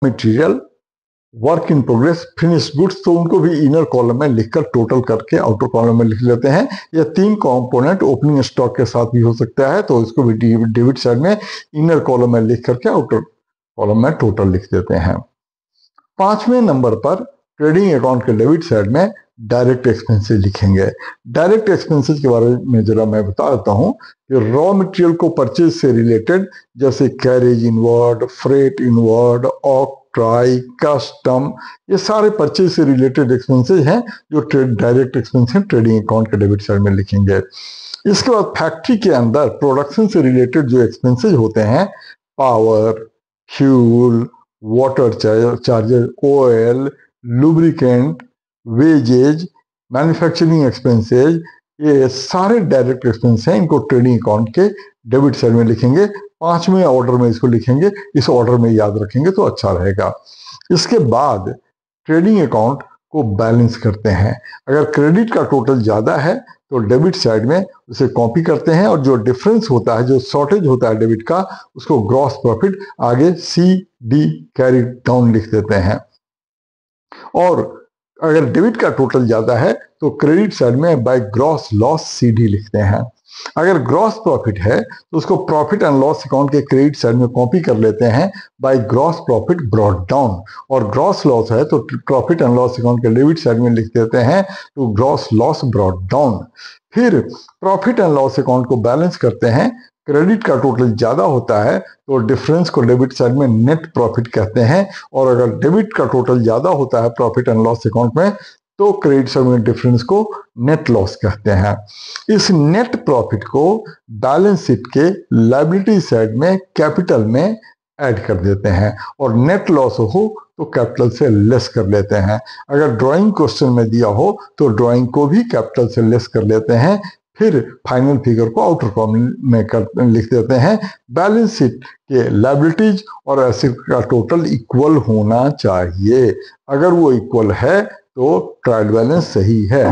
Material, work in progress, finish goods, तो उनको भी इनर कॉलम में लिखकर टोटल करके आउटर कॉलम में लिख लेते हैं। यह 3 कंपोनेंट ओपनिंग स्टॉक के साथ भी हो सकता है, तो इसको भी डेबिट साइड में इनर कॉलम में लिख करके आउटर कॉलम में टोटल लिख देते हैं। 5वें नंबर पर ट्रेडिंग अकाउंट के डेबिट साइड में डायरेक्ट एक्सपेंसेस लिखेंगे। डायरेक्ट एक्सपेंसेस के बारे में जरा मैं बता देता हूं कि रॉ मटेरियल को परचेज से रिलेटेड, जैसे carriage inward, freight inward, octroi, custom, ये सारे परचेज से रिलेटेड एक्सपेंसेस हैं जो डायरेक्ट एक्सपेंस हैं, ट्रेडिंग अकाउंट के डेबिट साइड में लिखेंगे। इसके बाद फैक्ट्री के अंदर प्रोडक्शन से रिलेटेड जो एक्सपेंसेस होते हैं, power, fuel, water charges, oil, lubricant, wages, manufacturing expenses, ये सारे डायरेक्ट एक्सपेंस हैं। इनको ट्रेडिंग अकाउंट के डेबिट साइड में लिखेंगे। 5वें ऑर्डर में इसको लिखेंगे, इस ऑर्डर में याद रखेंगे तो अच्छा रहेगा। इसके बाद ट्रेडिंग अकाउंट को बैलेंस करते हैं। अगर क्रेडिट का टोटल ज्यादा है तो डेबिट साइड में उसे कॉपी करते हैं, और जो डिफरेंस होता है, जो शॉर्टेज होता है डेबिट का, उसको ग्रॉस प्रॉफिट आगे CD कैरी डाउन लिख देते हैं। और अगर डेबिट का टोटल ज्यादा है तो क्रेडिट साइड में बाय ग्रॉस लॉस CD लिखते हैं। अगर ग्रॉस प्रॉफिट है तो उसको प्रॉफिट एंड लॉस अकाउंट के क्रेडिट साइड में कॉपी कर लेते हैं by gross profit brought down. और ग्रॉस लॉस है तो प्रॉफिट एंड लॉस अकाउंट के डेबिट साइड में लिख देते हैं to gross loss brought down. फिर प्रॉफिट एंड लॉस अकाउंट को बैलेंस करते हैं। क्रेडिट का टोटल ज्यादा होता है तो डिफरेंस को डेबिट साइड में नेट प्रॉफिट कहते हैं, और अगर डेबिट का टोटल ज्यादा होता है प्रॉफिट एंड लॉस अकाउंट में तो क्रेडिट साइड में डिफरेंस को नेट लॉस कहते हैं। इस नेट प्रॉफिट को बैलेंस शीट के लायबिलिटी साइड में कैपिटल में ऐड कर देते हैं, और नेट लॉस हो तो कैपिटल से लेस कर लेते हैं। अगर ड्राइंग क्वेश्चन में दिया हो तो ड्राइंग को भी कैपिटल से लेस कर लेते हैं। फिर फाइनल फिगर को आउटर कॉलम में लिख देते हैं। बैलेंस शीट के लायबिलिटीज और एसेट का टोटल इक्वल होना चाहिए। अगर वो इक्वल है तो ट्रायल बैलेंस सही है।